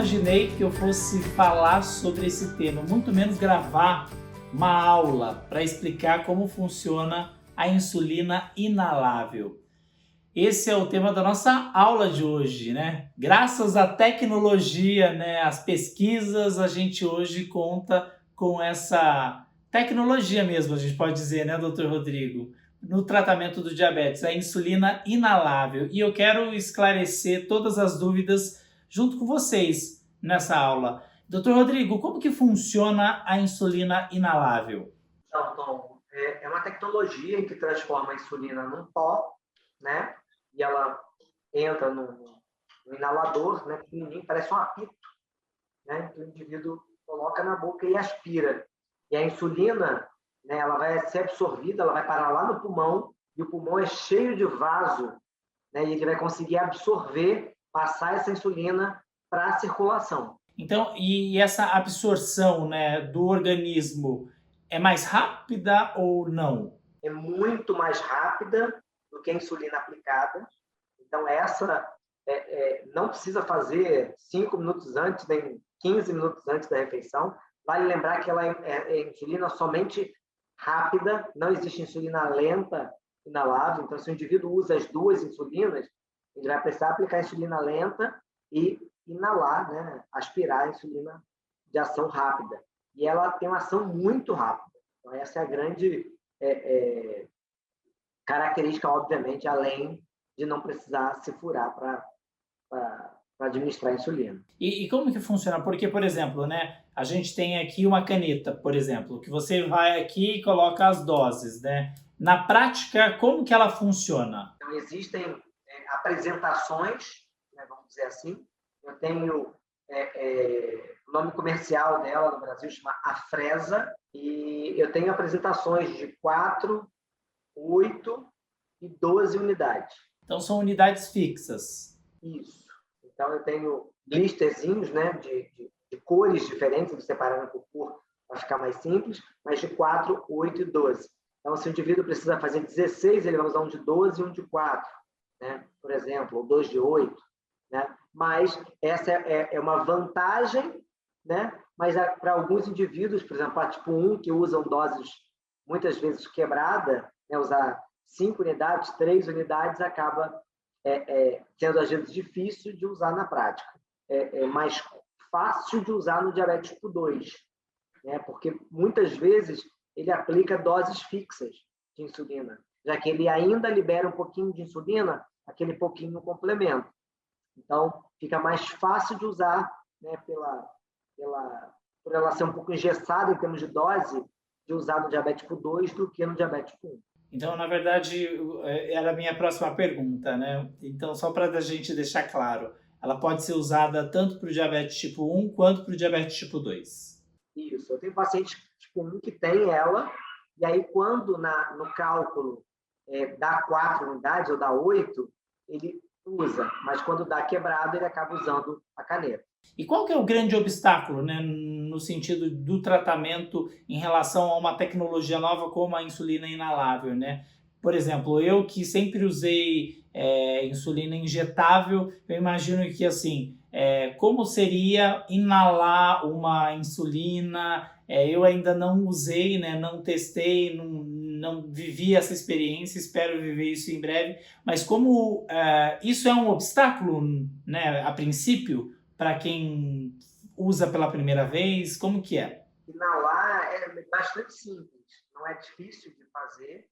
imaginei que eu fosse falar sobre esse tema, muito menos gravar uma aula para explicar como funciona a insulina inalável. Esse é o tema da nossa aula de hoje, né? Graças à tecnologia, né, às pesquisas, a gente hoje conta com essa tecnologia mesmo, a gente pode dizer, né, doutor Rodrigo? No tratamento do diabetes, a insulina inalável. E eu quero esclarecer todas as dúvidas junto com vocês nessa aula. Doutor Rodrigo, como que funciona a insulina inalável? Então, Tom, é uma tecnologia que transforma a insulina num pó, né? E ela entra no inalador, né? Pequenininho, parece um apito, né? Que o indivíduo coloca na boca e aspira. E a insulina, né? Ela vai ser absorvida, ela vai parar lá no pulmão, e o pulmão é cheio de vaso, né? E ele vai conseguir absorver, passar essa insulina para a circulação. Então, e essa absorção, né, do organismo é mais rápida ou não? É muito mais rápida do que a insulina aplicada. Então, essa não precisa fazer 5 minutos antes, nem 15 minutos antes da refeição. Vale lembrar que ela é insulina somente rápida, não existe insulina lenta inalável. Então, se o indivíduo usa as duas insulinas, ele vai precisar aplicar a insulina lenta e inalar, né, aspirar a insulina de ação rápida. E ela tem uma ação muito rápida. Então, essa é a grande característica, obviamente, além de não precisar se furar para administrar a insulina. E como que funciona? Porque, por exemplo, né, a gente tem aqui uma caneta, por exemplo, que você vai aqui e coloca as doses, né? Na prática, como que ela funciona? Então, existem apresentações, né, vamos dizer assim. Eu tenho o nome comercial dela no Brasil, chama Afresa, e eu tenho apresentações de 4, 8 e 12 unidades. Então, são unidades fixas. Isso. Então, eu tenho blisterzinhos, né, de cores diferentes, separando por cor para ficar mais simples, mas de 4, 8 e 12. Então, se o indivíduo precisa fazer 16, ele vai usar um de 12 e um de 4, né, por exemplo, ou 2 de 8. Né? Mas essa é uma vantagem, né? Mas para alguns indivíduos, por exemplo, a tipo 1, que usam doses muitas vezes quebrada, né? Usar 5 unidades, 3 unidades, acaba sendo às vezes difícil de usar na prática. É mais fácil de usar no diabetes tipo 2, né? Porque muitas vezes ele aplica doses fixas de insulina, já que ele ainda libera um pouquinho de insulina, aquele pouquinho no complemento. Então, fica mais fácil de usar, né, por ela ser um pouco engessada em termos de dose, de usar no diabetes tipo 2 do que no diabetes tipo 1. Então, na verdade, era a minha próxima pergunta, né? Então, só para a gente deixar claro, ela pode ser usada tanto para o diabetes tipo 1 quanto para o diabetes tipo 2. Isso. Eu tenho paciente tipo 1 que tem ela, e aí quando no cálculo dá 4 unidades ou dá 8, ele usa, mas quando dá quebrado, ele acaba usando a caneta. E qual que é o grande obstáculo, né, no sentido do tratamento em relação a uma tecnologia nova como a insulina inalável, né? Por exemplo, eu que sempre usei insulina injetável, eu imagino que assim, como seria inalar uma insulina? Eu ainda não usei, né, não testei, não vivi essa experiência, espero viver isso em breve, mas como isso é um obstáculo, né, a princípio, para quem usa pela primeira vez, como que é? Inalar é bastante simples, não é difícil de fazer.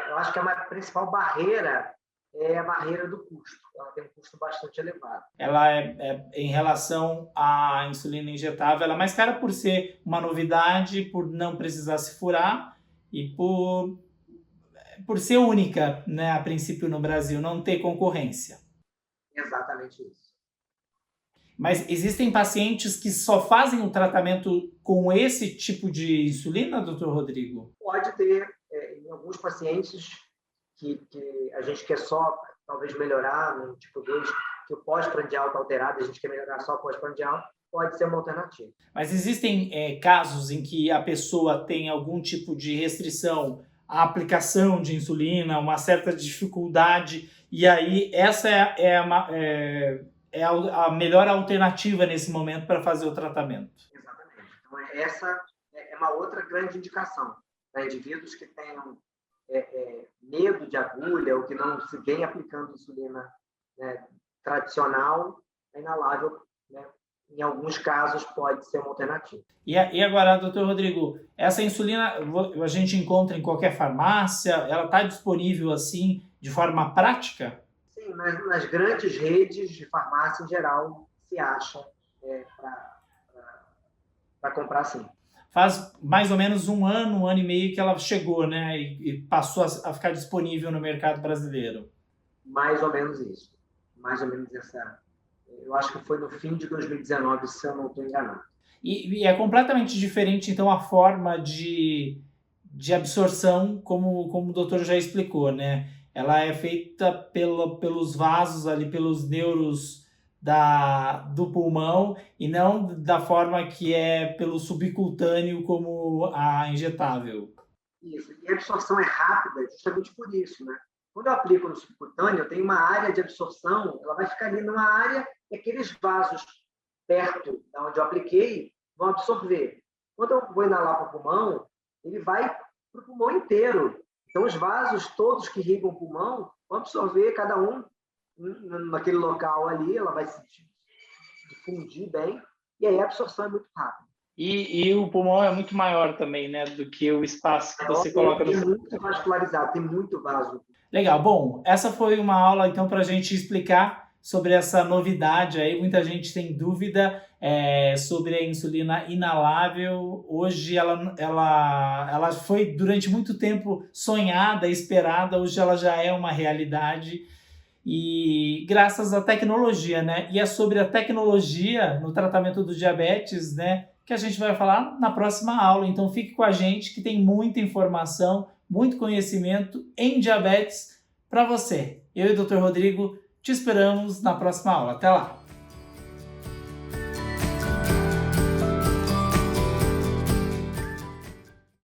Eu acho que a principal barreira é a barreira do custo. Ela tem um custo bastante elevado. Ela em relação à insulina injetável, ela é mais cara por ser uma novidade, por não precisar se furar e por ser única, né, a princípio no Brasil, não ter concorrência. Exatamente isso. Mas existem pacientes que só fazem o tratamento com esse tipo de insulina, doutor Rodrigo? Pode ter, em alguns pacientes que a gente quer só, talvez, melhorar no tipo 2, que o pós-prandial está alterado, a gente quer melhorar só o pós-prandial, pode ser uma alternativa. Mas existem casos em que a pessoa tem algum tipo de restrição à aplicação de insulina, uma certa dificuldade, e aí essa é a melhor alternativa nesse momento para fazer o tratamento. Exatamente. Então, essa é uma outra grande indicação para indivíduos que tenham medo de agulha ou que não se vem aplicando insulina, né, tradicional, a inalável, né, em alguns casos pode ser uma alternativa. E agora, doutor Rodrigo, essa insulina a gente encontra em qualquer farmácia? Ela está disponível assim de forma prática? Sim, nas grandes redes de farmácia em geral se acha para comprar sim. Faz mais ou menos um ano e meio que ela chegou, né? E passou a ficar disponível no mercado brasileiro. Mais ou menos isso. Mais ou menos essa. Eu acho que foi no fim de 2019, se eu não estou enganado. E é completamente diferente, então, a forma de absorção, como o doutor já explicou, né? Ela é feita pelos vasos ali, pelos neuros do pulmão e não da forma que é pelo subcutâneo como a injetável. Isso. E a absorção é rápida justamente por isso, né? Quando eu aplico no subcutâneo, eu tenho uma área de absorção, ela vai ficar ali numa área e aqueles vasos perto da onde eu apliquei vão absorver. Quando eu vou inalar para o pulmão, ele vai para o pulmão inteiro. Então, os vasos todos que irrigam o pulmão vão absorver cada um naquele local ali, ela vai se difundir bem, e aí a absorção é muito rápida. E o pulmão é muito maior também, né, do que o espaço que você coloca no... É muito vascularizado, tem muito vaso. Legal. Bom, essa foi uma aula, então, para a gente explicar sobre essa novidade aí. Muita gente tem dúvida sobre a insulina inalável. Hoje ela foi durante muito tempo sonhada, esperada. Hoje ela já é uma realidade. E graças à tecnologia, né? E é sobre a tecnologia no tratamento do diabetes, né, que a gente vai falar na próxima aula. Então fique com a gente que tem muita informação, muito conhecimento em diabetes para você. Eu e o Dr. Rodrigo te esperamos na próxima aula. Até lá!